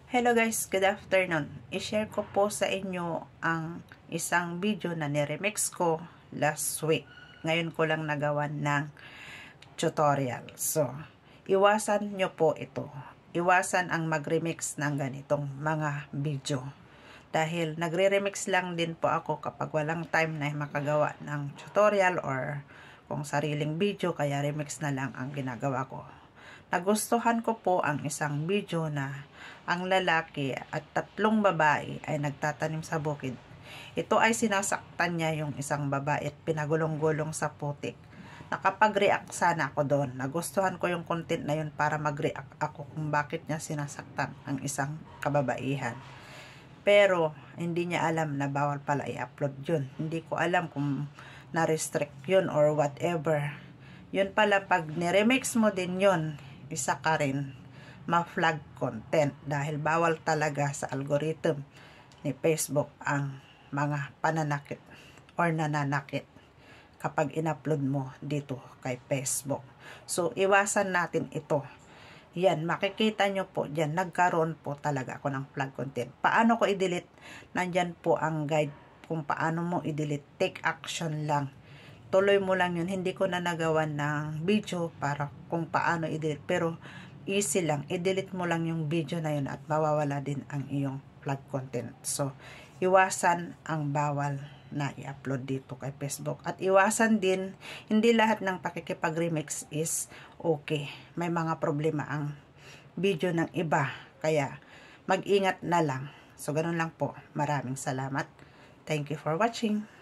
Hello guys, good afternoon. I-share ko po sa inyo ang isang video na niremix ko last week. Ngayon ko lang nagawa ng tutorial. So, iwasan nyo po ito. Iwasan ang mag-remix ng ganitong mga video. Dahil nagre-remix lang din po ako kapag walang time na makagawa ng tutorial or kung sariling video, kaya remix na lang ang ginagawa ko. Nagustuhan ko po ang isang video na ang lalaki at 3 babae ay nagtatanim sa bukid. Ito ay sinasaktan niya yung isang babae at pinagulong-gulong sa putik. Nakapag-react sana ako doon. Nagustuhan ko yung content na yun para mag-react ako kung bakit niya sinasaktan ang isang kababaihan. Pero hindi niya alam na bawal pala i-upload yun. Hindi ko alam kung na-restrict yun or whatever. Yun pala, pag niremix mo din yun, isa ka rin ma-flag content dahil bawal talaga sa algorithm ni Facebook ang mga pananakit or nananakit kapag in-upload mo dito kay Facebook. So, iwasan natin ito. Yan, makikita nyo po dyan, nagkaroon po talaga ako ng flag content. Paano ko i-delete? Nandyan po ang guide kung paano mo i-delete. Take action lang. Tuloy mo lang yun. Hindi ko na nagawa ng video para kung paano i-delete. Pero easy lang. I-delete mo lang yung video na yun at mawawala din ang iyong flag content. So, iwasan ang bawal na i-upload dito kay Facebook. At iwasan din, hindi lahat ng pakikipag-remix is okay. May mga problema ang video ng iba. Kaya, mag-ingat na lang. So, ganun lang po. Maraming salamat. Thank you for watching.